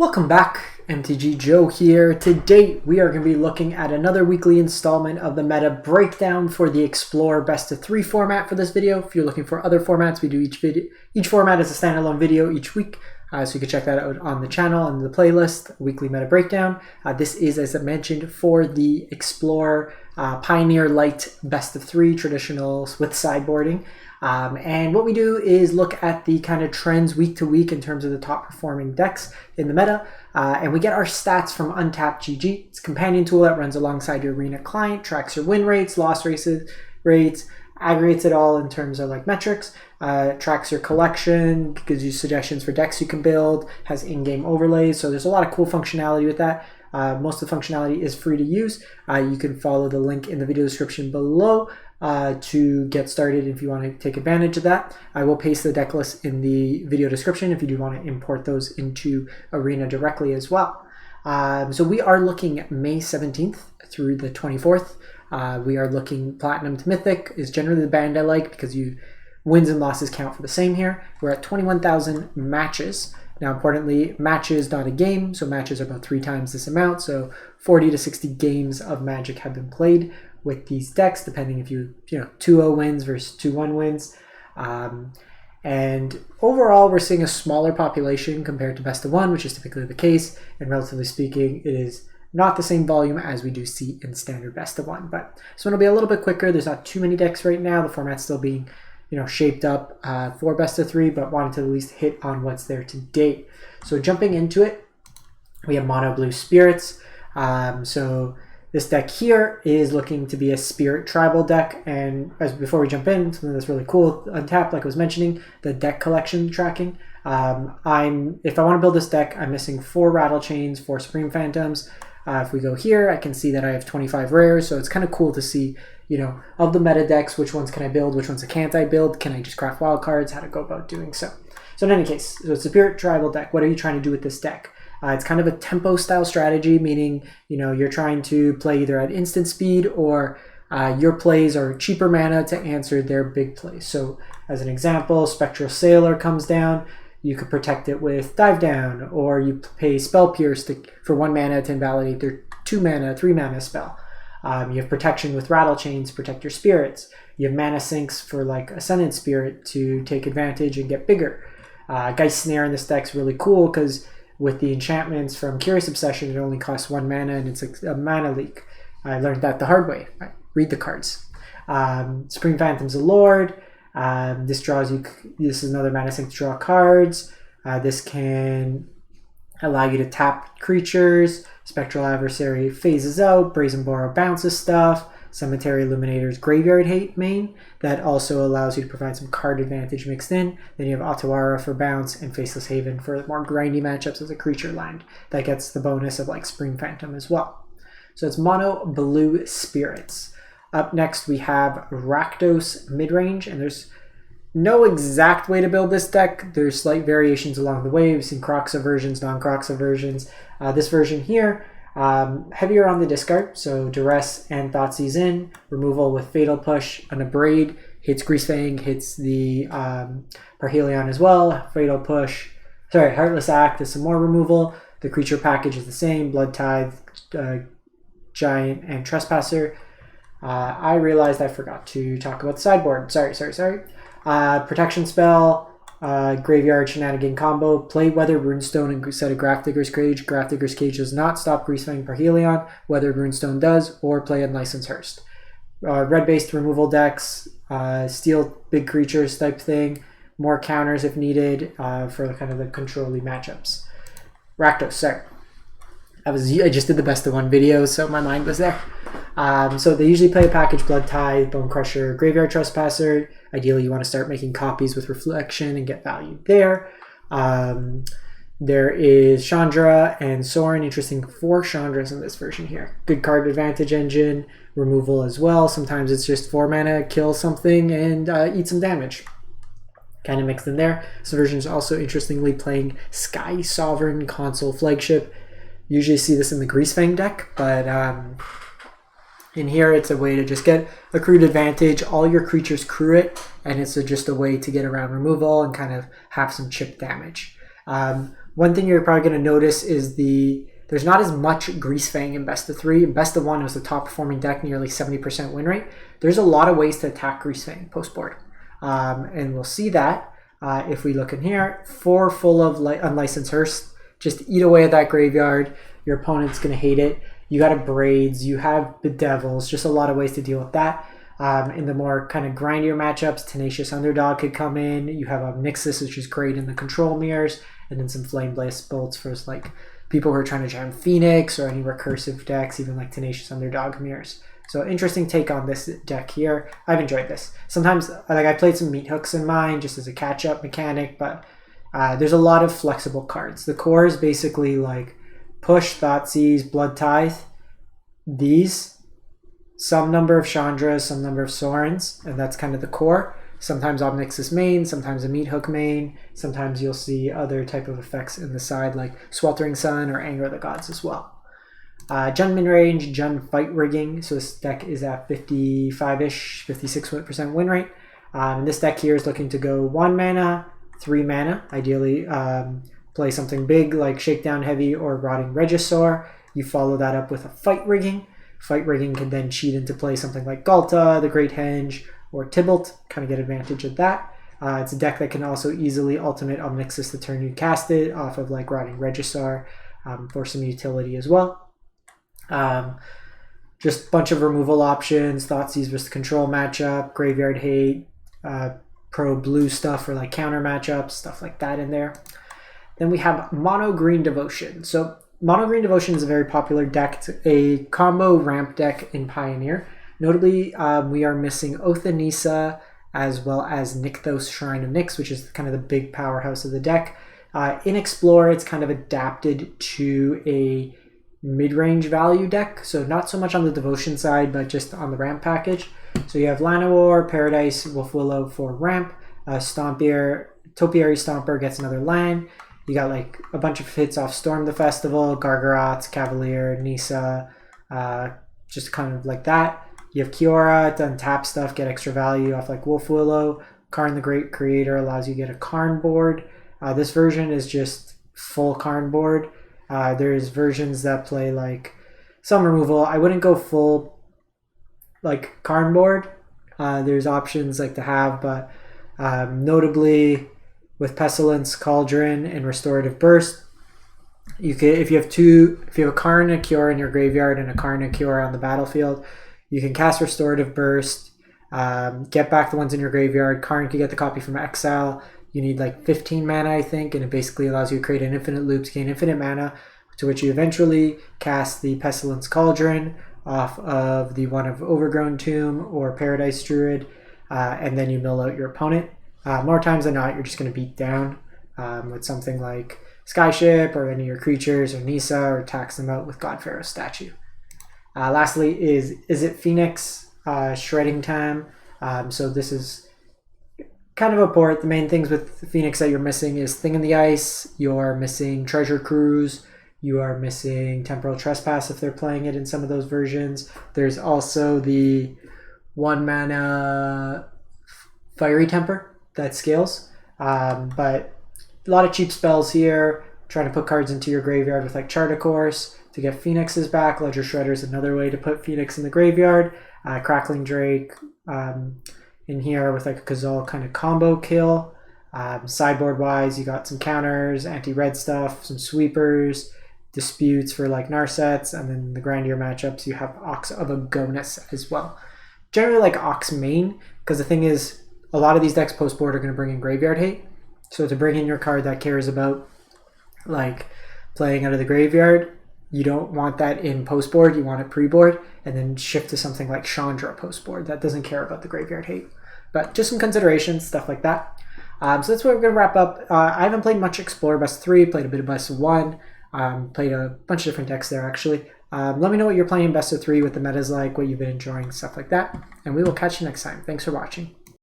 Welcome back, MTG Joe here. Today we are going to be looking at another weekly installment of the meta breakdown for the Explore Best of 3 format for this video. If you're looking for other formats, we do each format as a standalone video each week. So you can check that out on the channel and the playlist, weekly meta breakdown. This is, as I mentioned, for the Explore Pioneer Light Best of 3 traditionals with sideboarding. And what we do is look at the kind of trends week to week in terms of the top performing decks in the meta. And we get our stats from Untapped GG. It's a companion tool that runs alongside your Arena client, tracks your win rates, loss rates, aggregates it all in terms of like metrics, tracks your collection, gives you suggestions for decks you can build, has in-game overlays. So there's a lot of cool functionality with that. Most of the functionality is free to use. You can follow the link in the video description below to get started if you want to take advantage of that. I will paste the deck list in the video description if you do want to import those into Arena directly as well. So we are looking at May 17th through the 24th. We are looking Platinum to Mythic is generally the band I like because wins and losses count for the same here. We're at 21,000 matches. Now, importantly, matches, not a game, so matches are about 3 times this amount, so 40 to 60 games of Magic have been played with these decks, depending if you 2-0 wins versus 2-1 wins. And overall, we're seeing a smaller population compared to Best of 1, which is typically the case, and relatively speaking, it is not the same volume as we do see in standard Best of 1. But this one will be a little bit quicker. There's not too many decks right now. The format's still being shaped up for Best of 3, but wanted to at least hit on what's there to date. So jumping into it, we have Mono Blue Spirits. So this deck here is looking to be a Spirit Tribal deck, and before we jump in, something that's really cool, Untapped, like I was mentioning, the deck collection tracking. If I want to build this deck, I'm missing 4 Rattlechains, 4 Supreme Phantoms. If we go here, I can see that I have 25 rares, so it's kind of cool to see, of the meta decks, which ones can I build, which ones can't I build, can I just craft wild cards, how to go about doing so. So in any case, so it's a Spirit Tribal deck. What are you trying to do with this deck? It's kind of a tempo style strategy, meaning, you're trying to play either at instant speed or your plays are cheaper mana to answer their big plays. So as an example, Spectral Sailor comes down, you could protect it with Dive Down, or you pay Spell Pierce for 1 mana to invalidate their 2 mana, 3 mana spell. You have protection with Rattlechains to protect your spirits. You have mana sinks for like Ascendant Spirit to take advantage and get bigger. Geistlight Snare in this deck's really cool because with the enchantments from Curious Obsession, it only costs 1 mana and it's a mana leak. I learned that the hard way. Right? Read the cards. Supreme Phantom's a Lord. This is another mana sink to draw cards. This can allow you to tap creatures. Spectral Adversary phases out. Brazen Borrower bounces stuff. Cemetery Illuminator's Graveyard Hate main that also allows you to provide some card advantage mixed in. Then you have Otawara for bounce and Faceless Haven for more grindy matchups as a creature land that gets the bonus of like Spring Phantom as well. So it's Mono Blue Spirits. Up next we have Rakdos Midrange, and there's no exact way to build this deck. There's slight variations along the way. We've seen Croxa versions, non-Croxa versions. This version here, heavier on the discard, so Duress and Thoughtseize in, removal with Fatal Push, an Abrade, hits Greasefang, hits the Parhelion as well, Fatal Push, Heartless Act is some more removal. The creature package is the same, Blood Tithe, Giant, and Trespasser. I realized I forgot to talk about the sideboard. Sorry. Protection spell, Graveyard Shenanigan combo, play Weathered Runestone and set a Grafdigger's Cage. Grafdigger's Cage does not stop Greasefang Parhelion, Weathered Runestone does, or play Unlicensed Hearst. Red-based removal decks, steal big creatures type thing, more counters if needed for kind of the control-y matchups. Rakdos, sorry. I just did the Best of 1 video, so my mind was there. So they usually play a package Blood Tithe, Bonecrusher, Graveyard Trespasser. Ideally, you want to start making copies with Reflection and get value there. There is Chandra and Sorin. Interesting 4 Chandras in this version here. Good card advantage engine, removal as well. Sometimes it's just 4 mana, kill something, and eat some damage. Kind of mixed in there. This version is also interestingly playing Skysovereign, Consul, Flagship. Usually see this in the Greasefang deck, but in here it's a way to just get accrued advantage. All your creatures crew it, and it's just a way to get around removal and kind of have some chip damage. One thing you're probably going to notice is there's not as much Greasefang in best of 3. In best of 1, it was the top performing deck, nearly 70% win rate. There's a lot of ways to attack Greasefang post board. And we'll see that if we look in here. 4 full of unlicensed Hearst. Just eat away at that graveyard. Your opponent's going to hate it. You got Abrades, you have Bedevils, just a lot of ways to deal with that. In the more kind of grindier matchups, Tenacious Underdog could come in. You have Nixus, which is great in the control mirrors, and then some Flame Blast Bolts for like people who are trying to jam Phoenix or any recursive decks, even like Tenacious Underdog mirrors. So interesting take on this deck here. I've enjoyed this. Sometimes like I played some Meat Hooks in mine just as a catch-up mechanic, but there's a lot of flexible cards. The core is basically like push, Thoughtseize, Blood Tithe, these, some number of Chandras, some number of Sorins, and that's kind of the core. Sometimes Omnixus main, sometimes a Meat Hook main, sometimes you'll see other type of effects in the side like Sweltering Sun or Anger of the Gods as well. Jund Midrange, Jund Fight Rigging, so this deck is at 55-ish, 56% win rate. And this deck here is looking to go 1 mana, 3 mana, ideally play something big like Shakedown Heavy or Rotting Regisaur. You follow that up with a Fight Rigging. Fight Rigging can then cheat into play something like Galta, the Great Henge, or Tybalt, kind of get advantage of that. It's a deck that can also easily ultimate Omnixus the turn you cast it off of like Rotting Regisaur for some utility as well. Just a bunch of removal options, Thoughtseize versus control matchup, Graveyard Hate, pro blue stuff for like counter matchups, stuff like that in there. Then we have Mono Green Devotion. So Mono Green Devotion is a very popular deck. It's a combo ramp deck in Pioneer. Notably, we are missing Oath of Nissa as well as Nykthos Shrine of Nyx, which is kind of the big powerhouse of the deck. In Explorer, it's kind of adapted to a mid-range value deck, so not so much on the Devotion side, but just on the ramp package. So you have Llanowar, Paradise, Wolfwillow for ramp, Topiary Stomper gets another land. You got like a bunch of hits off Storm the Festival, Gargaroth, Cavalier, Nissa, just kind of like that. You have Kiora to untap stuff, get extra value off like Wolfwillow. Karn the Great Creator allows you to get a Karn board. This version is just full Karn board. There's versions that play like some removal. I wouldn't go full like Karn board. There's options like to have, but notably with Pestilence, Cauldron, and Restorative Burst, you could if you have a Karn and a Kiora in your graveyard and a Karn and a Kiora on the battlefield, you can cast Restorative Burst, get back the ones in your graveyard. Karn can get the copy from exile. You need like 15 mana, I think, and it basically allows you to create an infinite loop to gain infinite mana, to which you eventually cast the Pestilence Cauldron off of the one of Overgrown Tomb or Paradise Druid, and then you mill out your opponent. More times than not, you're just going to beat down with something like Skyship or any of your creatures or Nissa, or tax them out with Godpharaoh's Statue. Lastly is it Phoenix Shredding Time. So this is kind of a port. The main things with Phoenix that you're missing is Thing in the Ice, you're missing Treasure Cruise, you are missing Temporal Trespass if they're playing it in some of those versions. There's also the 1 mana Fiery Temper that scales. But a lot of cheap spells here, trying to put cards into your graveyard with like Chart a Course to get Phoenixes back. Ledger Shredder is another way to put Phoenix in the graveyard. Crackling Drake in here with like a Kazal kind of combo kill. Sideboard wise, you got some counters, anti-red stuff, some sweepers, disputes for like Narsets, and then the grindier matchups you have Ox of Agonis as well. Generally like Ox main, because the thing is a lot of these decks post board are going to bring in Graveyard Hate. So to bring in your card that cares about like playing out of the graveyard, you don't want that in post board, you want it pre-board, and then shift to something like Chandra post board that doesn't care about the Graveyard Hate. But just some considerations, stuff like that. So that's where we're going to wrap up. I haven't played much Explorer Best 3, played a bit of Best of 1, played a bunch of different decks there actually. Let me know what you're playing Best of 3, what the meta's like, what you've been enjoying, stuff like that. And we will catch you next time. Thanks for watching.